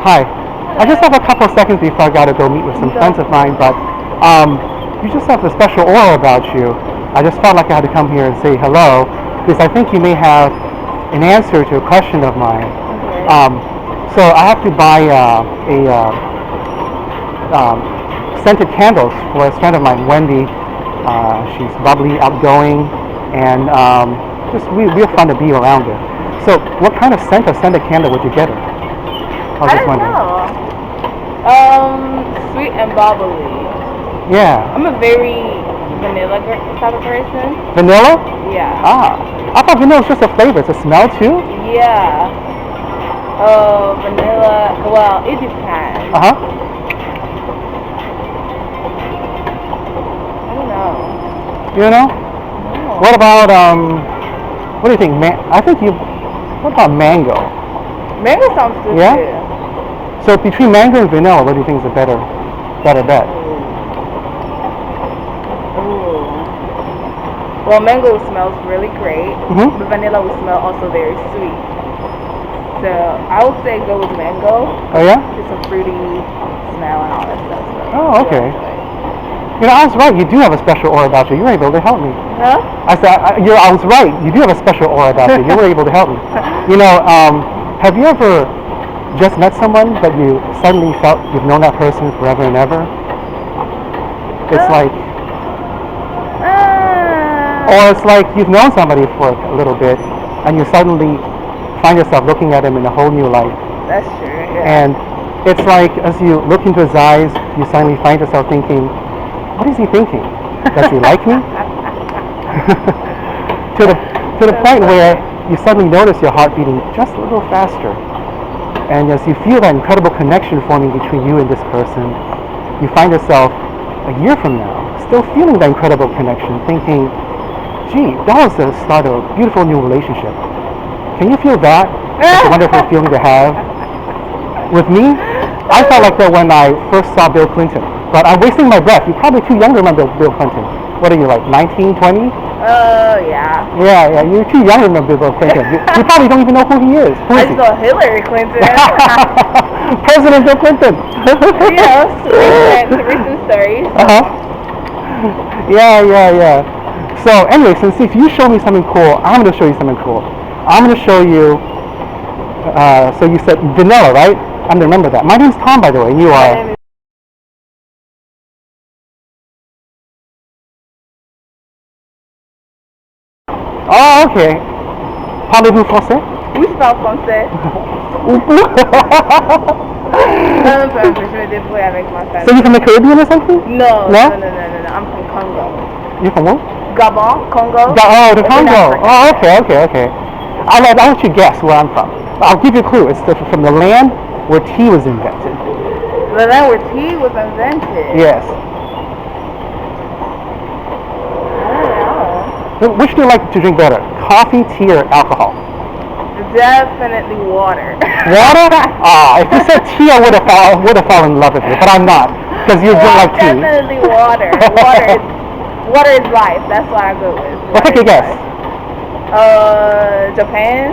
Hi. I just have a couple of seconds before I gotta go meet with some friends of mine, but you just have a special aura about you. I just felt like I had to come here and say hello because I think you may have an answer to a question of mine. Okay. So I have to buy scented candles for a friend of mine, Wendy. She's bubbly, outgoing, and just real fun to be around her. So what kind of scent of scented candle would you get her? I was I just don't wondering. know. Sweet and bubbly. Yeah. I'm a very vanilla type of person. Vanilla? Yeah. Ah. I thought vanilla was just a flavor. It's a smell too? Yeah. Vanilla. Well, it depends. Uh-huh. I don't know. You know? No. What about, what do you think? What about mango? Mango sounds good Yeah? too. So between mango and vanilla, what do you think is a better bet? Ooh. Well, mango smells really great. Mm-hmm. But vanilla will smell also very sweet. So I would say go with mango. Oh, yeah? It's a fruity smell and all that stuff. So Oh, okay. you'll enjoy it. You know, I was right. You do have a special aura about you. You were able to help me. Huh? I said, I was right. You do have a special aura about you. You were able to help me. You know, have you ever just met someone but you suddenly felt you've known that person forever and ever? It's like, or it's like you've known somebody for a little bit and you suddenly find yourself looking at him in a whole new light. That's true. Yeah. And it's like as you look into his eyes, you suddenly find yourself thinking, what is he thinking? Does he like me? to the point where you suddenly notice your heart beating just a little faster. And as you feel that incredible connection forming between you and this person, you find yourself a year from now still feeling that incredible connection, thinking, gee, that was the start of a beautiful new relationship. Can you feel that? It's a wonderful feeling to have. With me, I felt like that when I first saw Bill Clinton. But I'm wasting my breath. You're probably too young to remember Bill Clinton. What are you, like 19, 20? Yeah. Yeah, you're too young to remember Bill Clinton. You probably don't even know who he is. Who I is he? saw Hillary Clinton. President Bill Clinton. Yes, recent stories. Uh-huh. Yeah. So anyway, since if you show me something cool, I'm going to show you something cool. I'm going to show you, so you said vanilla, right? I'm going to remember that. My name's Tom, by the way, and you My are? name is Oh, okay. Parlez-vous français? Oui, je parle français. Un peu, je me débrouille avec ma So famille. you're from the Caribbean or something? No. No? I'm from Congo. You're from what? Gabon, Congo. The It's in Congo. Africa. Oh, okay. I'll let you guess where I'm from. I'll give you a clue. It's from the land where tea was invented. The land where tea was invented. Yes. I don't know. Which do you like to drink better? Coffee, tea, or alcohol? Definitely water. Water? If you said tea, I would have fallen in love with you, but I'm not, because you drink like tea. Definitely water. Water is life. That's what I go with. Well, take a guess. Japan.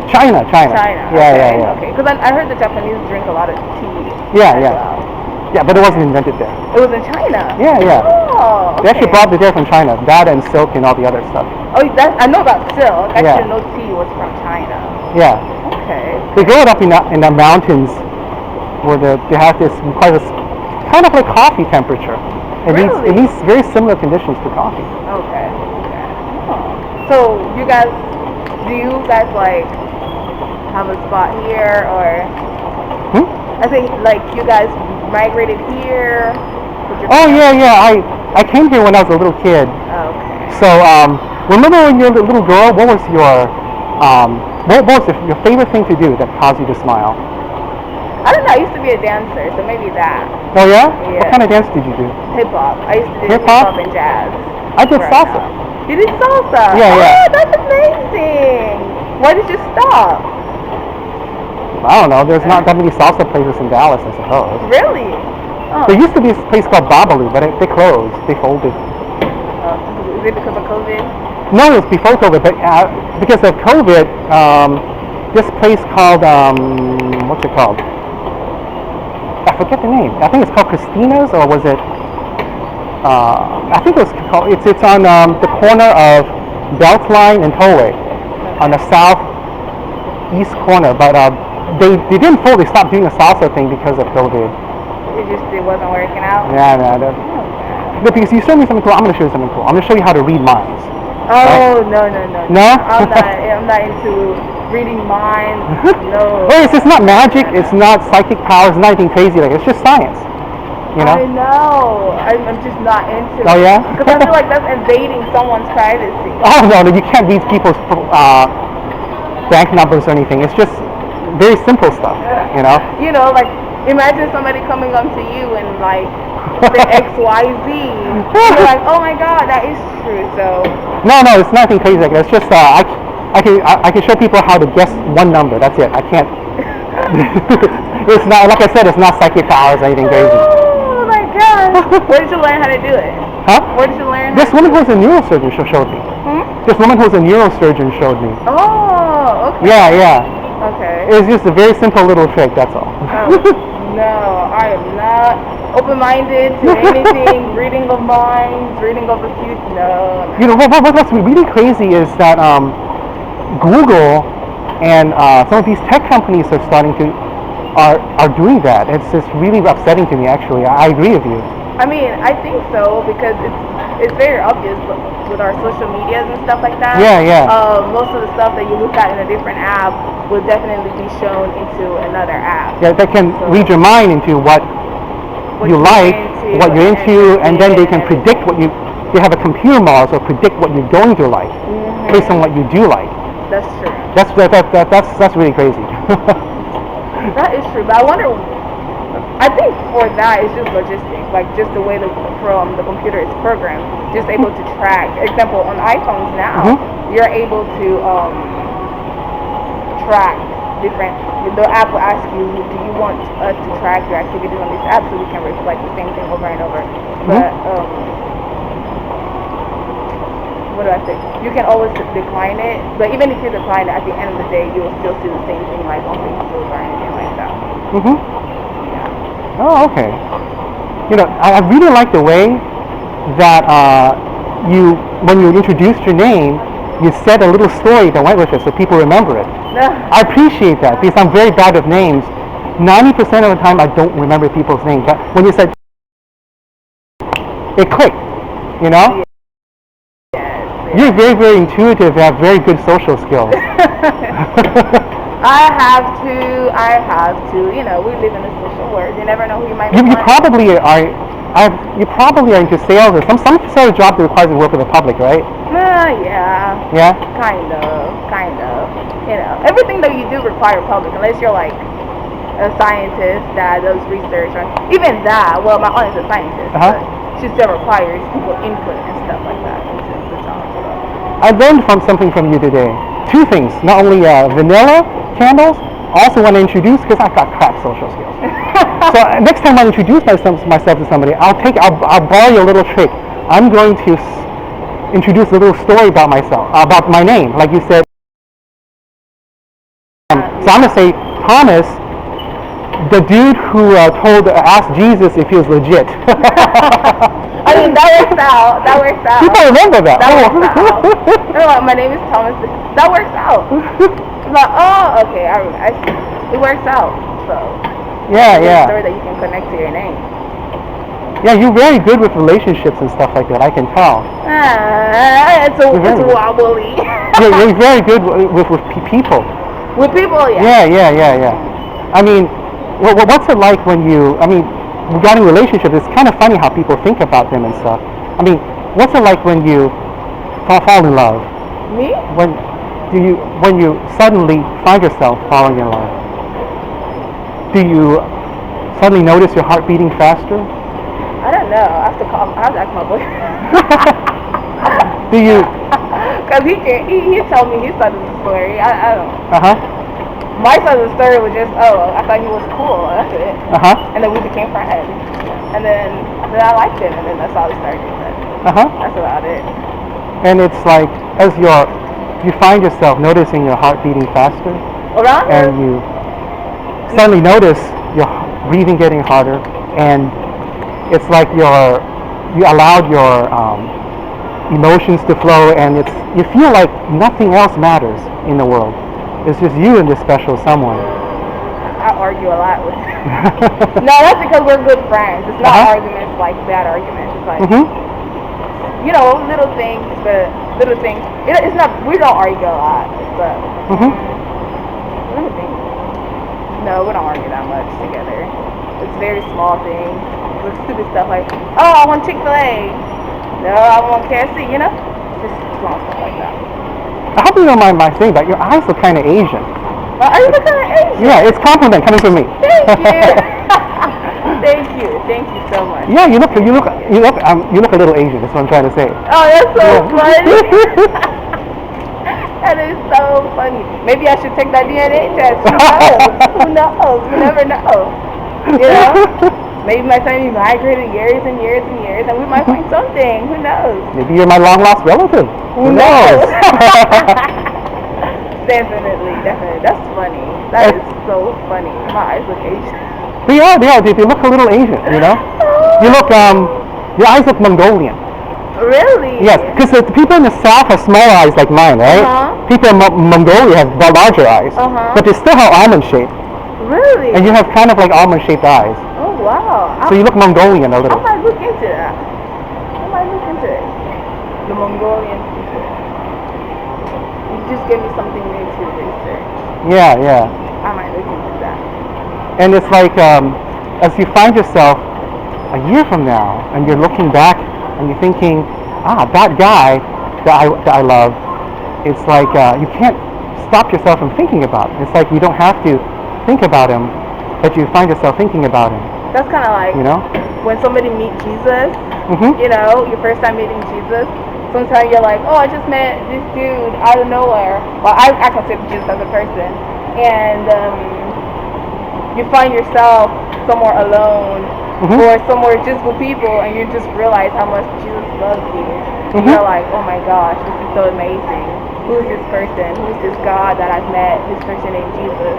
China. Yeah. Okay, because I heard the Japanese drink a lot of tea. Yeah. Well. Yeah, but it wasn't invented there. It was in China. Yeah. Oh. Okay. They actually brought it there from China. That and silk and all the other stuff. Oh, I know about silk. I Yeah. didn't know tea was from China. Yeah. Okay. They grow it up in the mountains where they have this kind of like coffee temperature. It Really? needs very similar conditions to coffee. Okay. Oh. So do you guys like have a spot here or? I think like you guys migrated here. With your Oh family? yeah. I came here when I was a little kid. Okay. So remember when you were a little girl? What was your your favorite thing to do that caused you to smile? I don't know. I used to be a dancer, so maybe that. Oh yeah? Yeah. What kind of dance did you do? Hip hop. I used to do hip Hip-hop? hop and jazz. I did Right salsa. now. You did salsa? Yeah. Oh, that's amazing. Why did you stop? I don't know. There's not that many salsa places in Dallas, I suppose. Really? Oh. There used to be a place called Babalu, but they closed. They folded. Is it because of COVID? No, it was before COVID, but because of COVID, this place called what's it called? I forget the name. I think it's called Christina's, or was it? I think it was called. It's on the corner of Beltline and Tollway, on the southeast corner. But they didn't fold. They stopped doing the salsa thing because of COVID. It wasn't working out. Yeah. Because you showed me something cool. I'm going to show you something cool. I'm going to show you how to read minds. Oh, right? No? I'm not into reading minds. No. Well, it's not magic. It's not psychic powers. It's not anything crazy. Like, it's just science. You know? I know. I'm just not into it. Oh, yeah? Because I feel like that's invading someone's privacy. Oh, no, you can't read people's bank numbers or anything. It's just very simple stuff, you know? You know, like, imagine somebody coming up to you and, like, say XYZ. You're like, oh my God, that is true. So. No, it's nothing crazy like that. It's just, I can show people how to guess one number. That's it. I can't. It's not, like I said, it's not psychic powers or anything crazy. Oh my God. Where did you learn how to do it? Huh? Where did you learn? This woman who's a neurosurgeon showed me. This woman who's a neurosurgeon showed me. Oh, okay. Yeah. Okay. It's just a very simple little trick, that's all. No, I am not open-minded to anything, reading of minds, reading of the future. No. You know, what's really crazy is that Google and some of these tech companies are doing that. It's just really upsetting to me, actually. I agree with you. I mean, I think so because it's very obvious with our social medias and stuff like that. Yeah. Most of the stuff that you look at in a different app will definitely be shown into another app. Yeah, they can read your mind into what you like, what you're into, and then they can predict what you. They have a computer model, so predict what you're going to like based on what you do like. That's true. That's really crazy. That is true, but I wonder. I think for that it's just logistics, like just the way the computer is programmed, just able to track. Example, on iPhones now, you're able to track different. The app will ask you, do you want us to track your activities on this app so we can reflect the same thing over and over? But what do I say? You can always decline it, but even if you decline it, at the end of the day, you will still see the same thing like on Facebook or anything like that. Oh, okay. You know, I really like the way that when you introduced your name, you said a little story that went with it so people remember it. I appreciate that because I'm very bad with names. 90% of the time I don't remember people's names, but when you said it clicked, you know? You're very, very intuitive and have very good social skills. I have to. You know, we live in a social world. You never know who you might You be. probably are into sales or some sort of job that requires you to work with the public, right? Yeah. Yeah? Kind of. You know, everything that you do requires public, unless you're like a scientist that does research or even that. Well, my aunt is a scientist, but she still requires people input and stuff like that into the job. So. I learned something from you today. Two things. Not only vanilla candles, also want to introduce, because I've got crap social skills. So next time I introduce myself to somebody, I'll borrow your little trick. I'm going to introduce a little story about myself, about my name, like you said. So I'm going to say, Thomas, the dude who asked Jesus if he was legit. I mean, that works out. People remember that. That works out. No, my name is Thomas. That works out. It's like, oh, okay, I see. It works out. So. Yeah. A story that you can connect to your name. Yeah, you're very good with relationships and stuff like that. I can tell. It's wobbly. You're very good with people. With people, yeah. Yeah. I mean, what's it like when regarding relationships, it's kind of funny how people think about them and stuff. I mean, what's it like when you fall in love? Me? When you suddenly find yourself falling in love? Do you suddenly notice your heart beating faster? I don't know. I have to ask my boyfriend. Do you? Because he told me his side of the story. I don't. My side of the story was just, I thought he was cool. That's it. And then we became friends. And then I liked him, and then that's how we started. That's about it. And it's like, as you find yourself noticing your heart beating faster, around and you suddenly notice breathing getting harder, and it's like you allowed your emotions to flow, and you feel like nothing else matters in the world. It's just you and this special someone. I argue a lot with him. No, that's because we're good friends. It's not arguments like bad arguments. It's like, you know, little things, but little things. It's not, we don't argue a lot, but little things. No, we don't argue that much together. It's very small things. With stupid stuff like, oh, I want Chick-fil-A. No, I want KFC, you know? Just small stuff like that. I hope you don't mind my saying, but your eyes look kind of Asian. Are you looking at Asian? Yeah, it's compliment coming from me. Thank you. Thank you so much. Yeah, you look a little Asian. That's what I'm trying to say. Oh, that's so funny. That is so funny. Maybe I should take that DNA test. Who knows? You never know. You know? Maybe my family migrated years and years and years, and we might find something. Who knows? Maybe you're my long lost relative. Who knows? Definitely. That's funny. That is so funny. My eyes look Asian. They are. They look a little Asian, you know? You look, your eyes look Mongolian. Really? Yes, because the people in the South have smaller eyes like mine, right? People in Mongolia have larger eyes, but they still have almond shape. Really? And you have kind of like almond shaped eyes. Oh, wow. So you look Mongolian a little. I might look into that. The Mongolian people. You just gave me something new to research. Yeah. I might look into that. And it's like, as you find yourself a year from now, and you're looking back, and you're thinking, that guy that I love, it's like you can't stop yourself from thinking about it. It's like you don't have to think about him, but you find yourself thinking about him. That's kind of like, you know, when somebody meets Jesus, you know, your first time meeting Jesus, sometimes you're like, oh, I just met this dude out of nowhere. Well, I consider Jesus as a person. And you find yourself somewhere alone or somewhere just with people, and you just realize how much Jesus loves you. And you're like, oh my gosh, this is so amazing. Who's this person? Who's this God that I've met? This person named Jesus.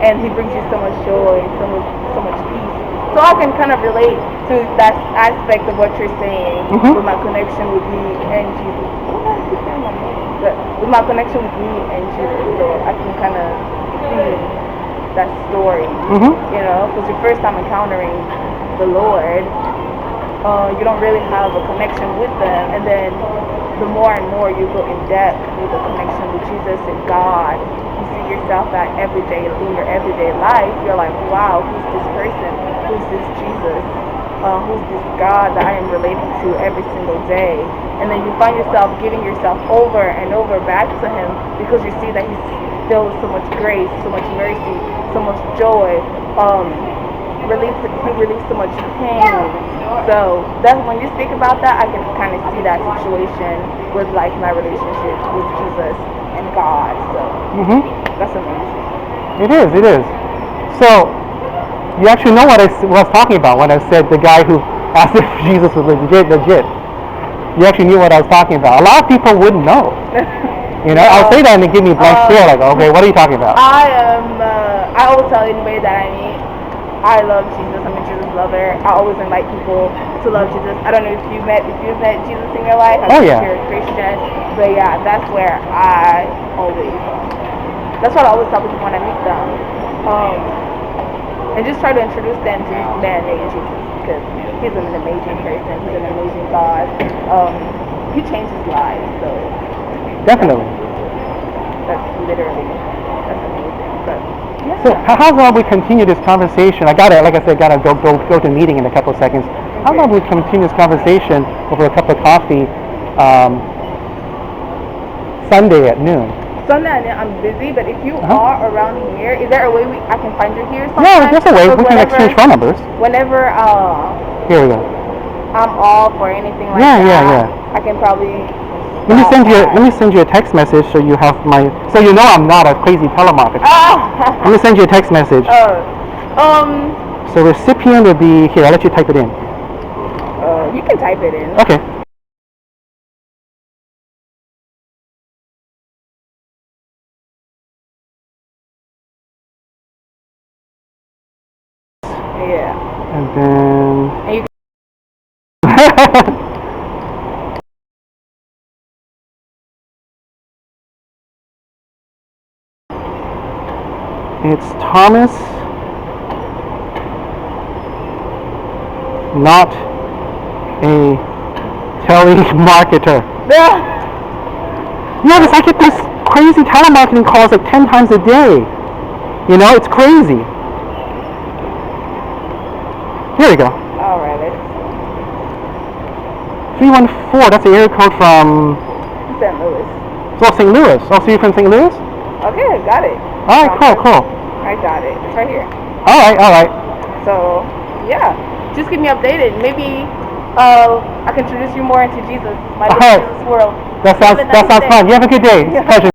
And he brings you so much joy, so much peace. So I can kind of relate to that aspect of what you're saying with my connection with me and Jesus. But with my connection with me and Jesus, so I can kind of see that story, you know, because your first time encountering the Lord, you don't really have a connection with them, and then the more and more you go in depth with the connection with Jesus and God, you see yourself that in your everyday life, you're like, wow, who's this person? Who's this Jesus? Who's this God that I am relating to every single day? And then you find yourself giving yourself over and over back to him, because you see that he's filled with so much grace, so much mercy, so much joy. He released so much pain. So that's when you speak about that, I can kind of see that situation with like my relationship with Jesus and God. So that's amazing. It is. So you actually know what I was talking about when I said the guy who asked if Jesus was legit. You actually knew what I was talking about. A lot of people wouldn't know. You know, I'll say that and they give me a blank stare, like, okay, what are you talking about? I always tell anybody that I meet, I love Jesus. I'm a Jesus lover. I always invite people to love Jesus. I don't know if you've met Jesus in your life. Oh yeah. You're a Christian, but yeah, that's where that's what I always tell people when I meet them. And just try to introduce them to this man named Jesus, because he's an amazing person. He's an amazing God. He changes lives. So definitely. That's amazing. But yeah. So how about we continue this conversation? Like I said, gotta go to a meeting in a couple of seconds. How about we continue this conversation over a cup of coffee Sunday at noon? Sunday, I'm busy, but if you are around here, is there a way I can find you here sometime? Yeah, there's a way. We can exchange phone numbers. Whenever here we go. I'm off or anything like that. Yeah. I can probably. Let me send you a text message so you have so you know I'm not a crazy telemarketer. Let me send you a text message. So recipient would be here. I'll let you type it in. You can type it in. Okay. Yeah. And then. And you It's Thomas, not a telemarketer. Yeah, because I get these crazy telemarketing calls like 10 times a day. You know, it's crazy. Here we go. Alright, let's 314, that's the area code from St. Louis. St. Louis. Oh, so you're from St. Louis? Okay, got it. Alright, cool. I got it. It's right here. Alright. So, yeah. Just keep me updated. Maybe I can introduce you more into Jesus. My little Jesus world. That sounds fun. You have a good day. It's a pleasure.